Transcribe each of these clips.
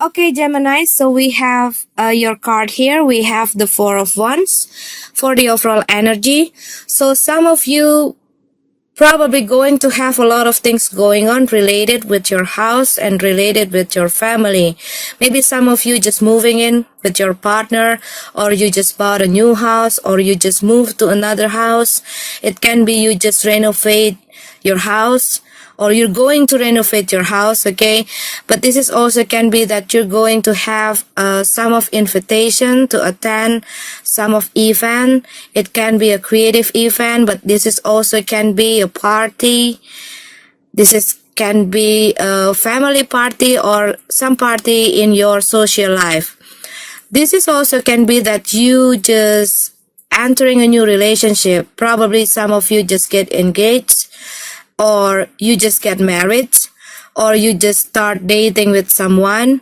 Okay, Gemini, so we have your card here. We have the Four of Wands for the overall energy. So some of you probably going to have a lot of things going on related with your house and related with your family. Maybe some of you just moving in with your partner, or you just bought a new house, or you just moved to another house. It can be you just renovate your house, or you're going to renovate your house, okay? But this is also can be that you're going to have some of invitation to attend some of event. It can be a creative event, but this is also can be a party. This is can be a family party or some party in your social life. This is also can be that you just entering a new relationship. Probably some of you just get engaged, or you just get married, or you just start dating with someone.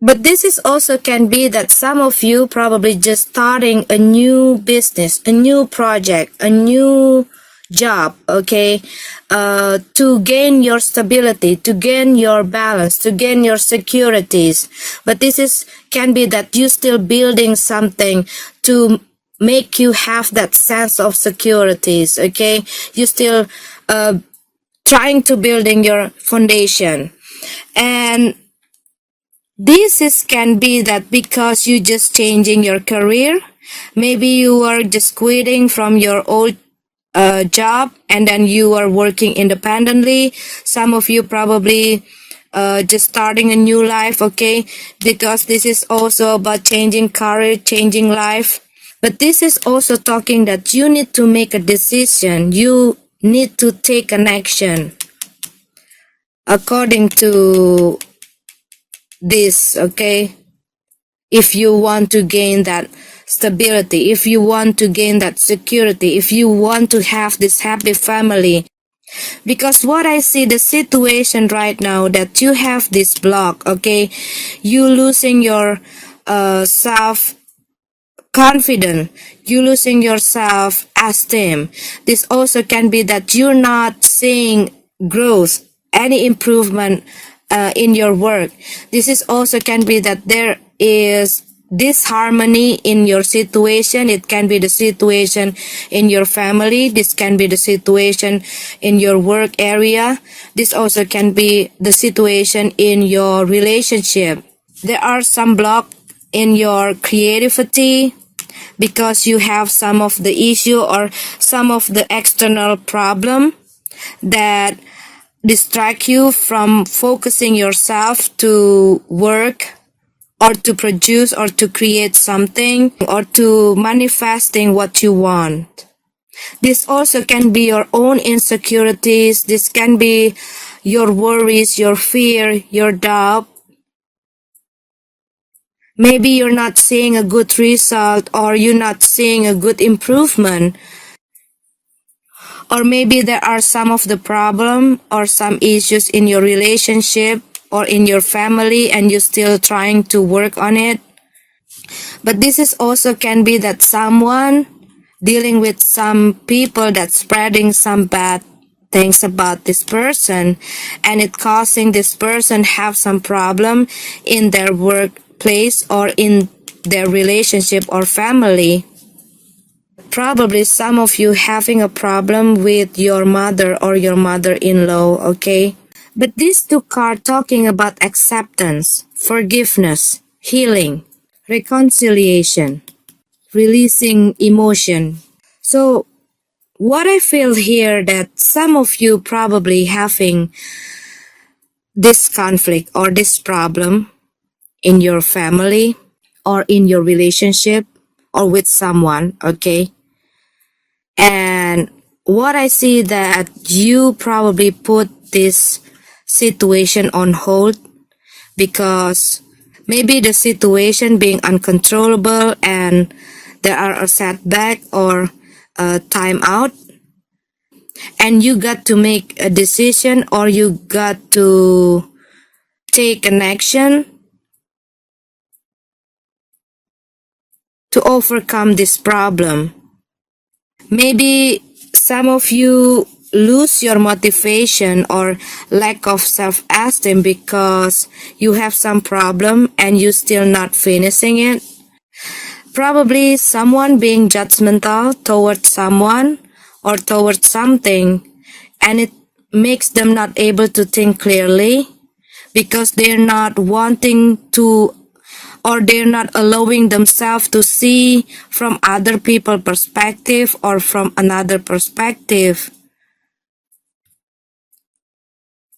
But this is also can be that some of you probably just starting a new business, a new project, a new job, okay, to gain your stability, to gain your balance, to gain your securities. But this is can be that you still building something to make you have that sense of securities, okay? You still trying to building your foundation. And this is can be that because you just changing your career. Maybe you are just quitting from your old job, and then you are working independently. Some of you probably just starting a new life, okay? Because this is also about changing career, changing life. But this is also talking that you need to make a decision. You need to take an action according to this, okay? If you want to gain that stability, if you want to gain that security, if you want to have this happy family. Because what I see the situation right now that you have this block, okay? You losing your self confident, you losing your self-esteem. This also can be that you're not seeing growth, any improvement in your work. This is also can be that there is disharmony in your situation. It can be the situation in your family. This can be the situation in your work area. This also can be the situation in your relationship. There are some blocks in your creativity because you have some of the issue or some of the external problem that distract you from focusing yourself to work or to produce or to create something or to manifesting what you want. This also can be your own insecurities. This can be your worries, your fear, your doubt. Maybe you're not seeing a good result, or you're not seeing a good improvement. Or maybe there are some of the problem or some issues in your relationship or in your family, and you're still trying to work on it. But this is also can be that someone dealing with some people that's spreading some bad things about this person, and it causing this person have some problem in their workplace or in their relationship or family. Probably some of you having a problem with your mother or your mother-in-law, okay? But these two cards talking about acceptance, forgiveness, healing, reconciliation, releasing emotion. So what I feel here that some of you probably having this conflict or this problem in your family or in your relationship or with someone, okay? And what I see that you probably put this situation on hold because maybe the situation being uncontrollable and there are a setback or a time out, and you got to make a decision or you got to take an action to overcome this problem. Maybe some of you lose your motivation or lack of self-esteem because you have some problem and you still not finishing it. Probably someone being judgmental towards someone or towards something, and it makes them not able to think clearly because they're not wanting to, or they're not allowing themselves to see from other people's perspective or from another perspective.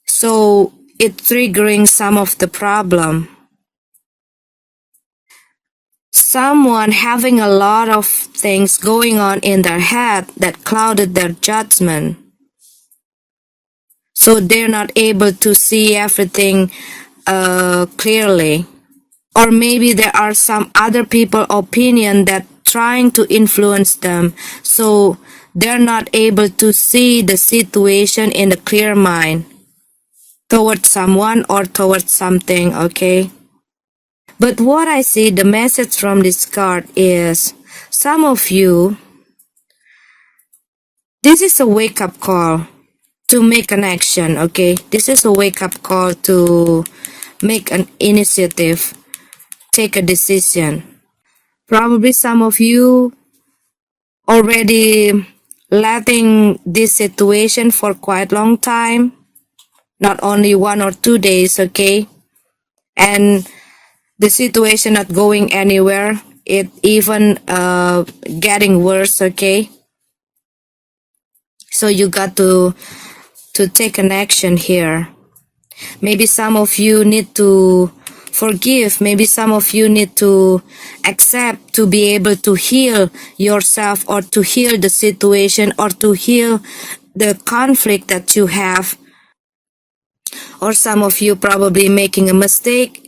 So it's triggering some of the problem. Someone having a lot of things going on in their head that clouded their judgment. So they're not able to see everything clearly. Or maybe there are some other people opinion that trying to influence them. So they're not able to see the situation in a clear mind towards someone or towards something, okay? But what I see, the message from this card is, some of you, this is a wake-up call to make an action, okay? This is a wake-up call to make an initiative, take a decision. Probably some of you already letting this situation for quite long time, not only 1 or 2 days, okay? And the situation not going anywhere, it even getting worse, okay? So you got to take an action here. Maybe some of you need to forgive. Maybe some of you need to accept to be able to heal yourself or to heal the situation or to heal the conflict that you have. Or some of you probably making a mistake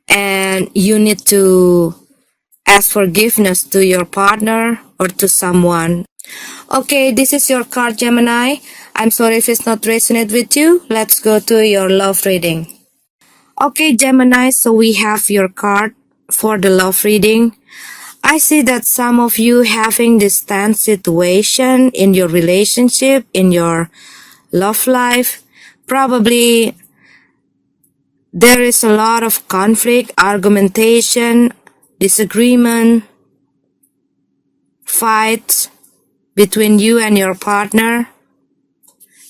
and you need to ask forgiveness to your partner or to someone. Okay, this is your card, Gemini. I'm sorry if it's not resonate with you. Let's go to your love reading. Okay, Gemini, so we have your card for the love reading. I see that some of you having this tense situation in your relationship, in your love life. Probably there is a lot of conflict, argumentation, disagreement, fights between you and your partner.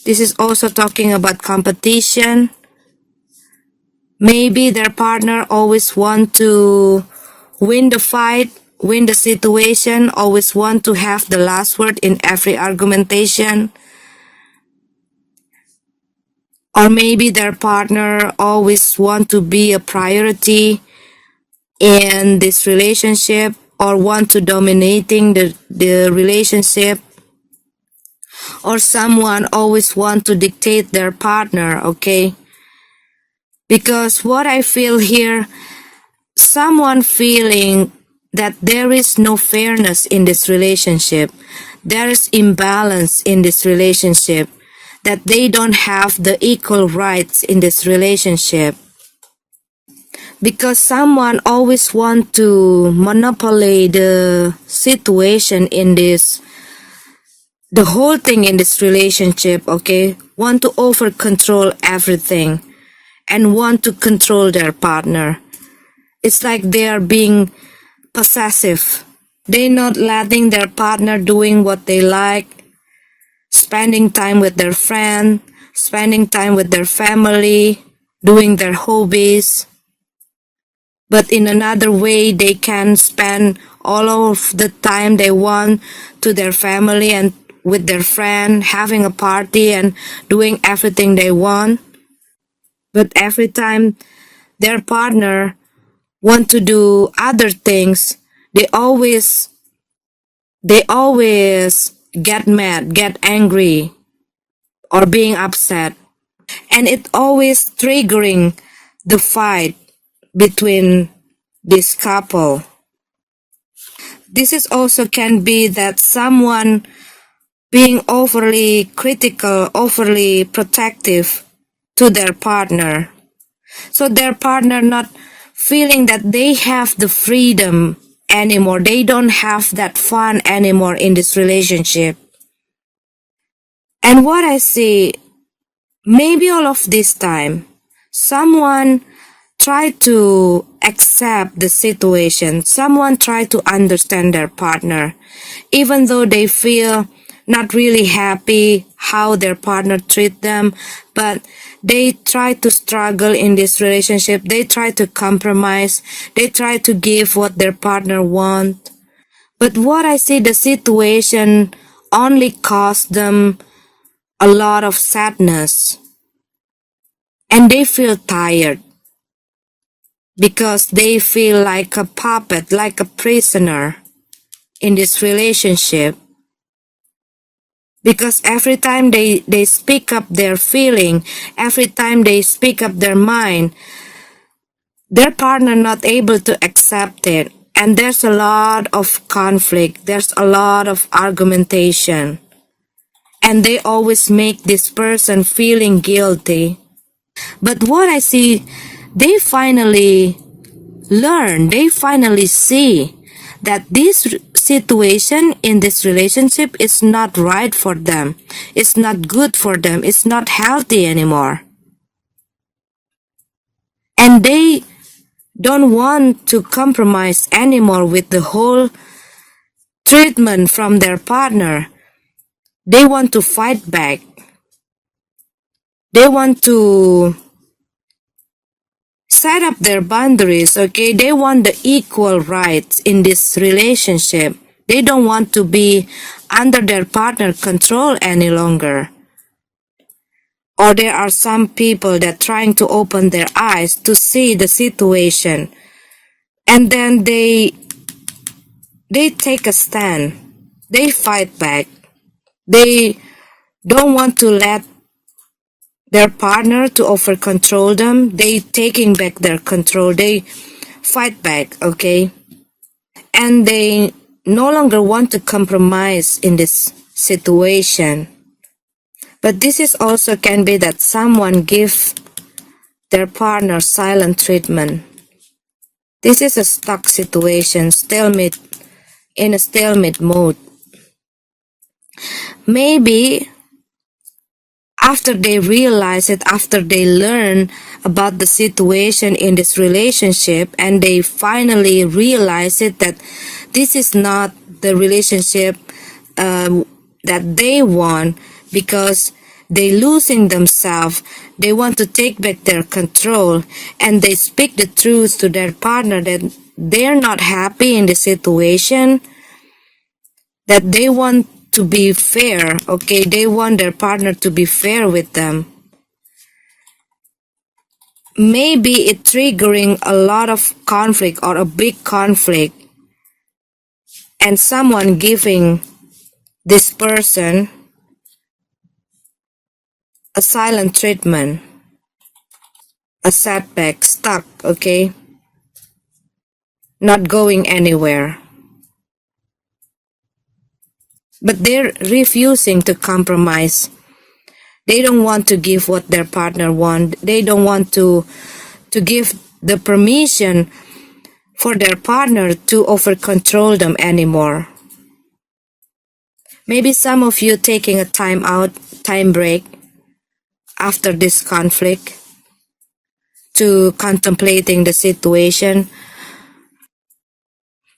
This is also talking about competition. Maybe their partner always want to win the fight, win the situation, always want to have the last word in every argumentation. Or maybe their partner always want to be a priority in this relationship or want to dominating the relationship. Or someone always want to dictate their partner, okay? Because what I feel here, someone feeling that there is no fairness in this relationship. There is imbalance in this relationship. That they don't have the equal rights in this relationship. Because someone always want to monopolize the situation in this, the whole thing in this relationship, okay? Want to over control everything and want to control their partner. It's like they are being possessive. They're not letting their partner doing what they like, spending time with their friend, spending time with their family, doing their hobbies. But in another way, they can spend all of the time they want to their family and with their friend, having a party and doing everything they want. But every time their partner want to do other things, they always get mad, get angry, or being upset. And it always triggering the fight between this couple. This is also can be that someone being overly critical, overly protective to their partner. So their partner not feeling that they have the freedom anymore. They don't have that fun anymore in this relationship. And what I see, maybe all of this time, someone tried to accept the situation. Someone tried to understand their partner, even though they feel not really happy how their partner treat them, but they try to struggle in this relationship. They try to compromise. They try to give what their partner want. But what I see, the situation only caused them a lot of sadness, and they feel tired because they feel like a puppet, like a prisoner in this relationship. Because every time they speak up their feeling, every time they speak up their mind, their partner not able to accept it. And there's a lot of conflict. There's a lot of argumentation. And they always make this person feeling guilty. But what I see, they finally learn, they finally see that this situation in this relationship is not right for them. It's not good for them. It's not healthy anymore. And they don't want to compromise anymore with the whole treatment from their partner. They want to fight back. They want to set up their boundaries, okay? They want the equal rights in this relationship. They don't want to be under their partner control any longer. Or there are some people that trying to open their eyes to see the situation, and then they take a stand. They fight back. They don't want to let their partner to over control them. They taking back their control. They fight back, okay? And they no longer want to compromise in this situation. But this is also can be that someone give their partner silent treatment. This is a stuck situation, stalemate, in a stalemate mode. Maybe after they realize it, after they learn about the situation in this relationship, and they finally realize it that this is not the relationship that they want, because they losing themselves, they want to take back their control, and they speak the truth to their partner that they're not happy in the situation, that they want to be fair, okay? They want their partner to be fair with them. Maybe it triggering a lot of conflict or a big conflict, and someone giving this person a silent treatment, a setback, stuck, okay? Not going anywhere. But they're refusing to compromise. They don't want to give what their partner wants. They don't want to give the permission for their partner to over control them anymore. Maybe some of you taking a time break after this conflict to contemplating the situation.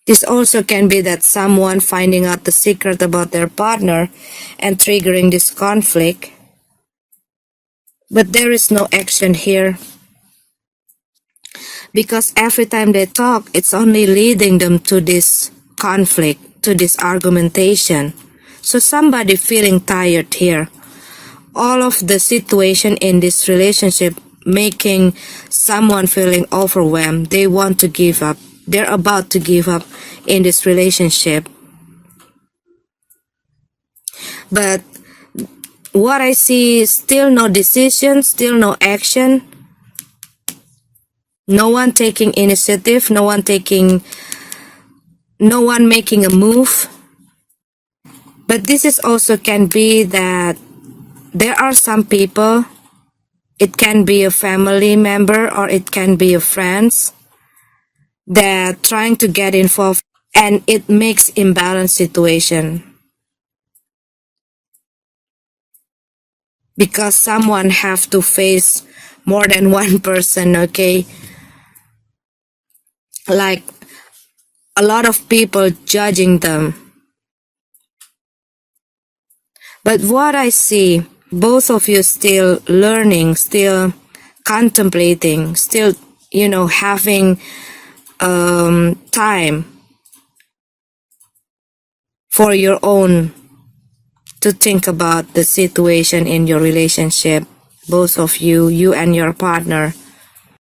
This also can be that someone finding out the secret about their partner and triggering this conflict. But there is no action here, because every time they talk, it's only leading them to this conflict, to this argumentation. So somebody feeling tired here. All of the situation in this relationship making someone feeling overwhelmed. They want to give up. They're about to give up in this relationship. But what I see is still no decision, still no action. No one taking initiative, no one making a move. But this is also can be that there are some people, it can be a family member or it can be a friends, that trying to get involved, and it makes imbalanced situation. because someone have to face more than one person, okay? Like a lot of people judging them. But what I see, both of you still learning, still contemplating, still, having time for your own to think about the situation in your relationship. Both of you and your partner.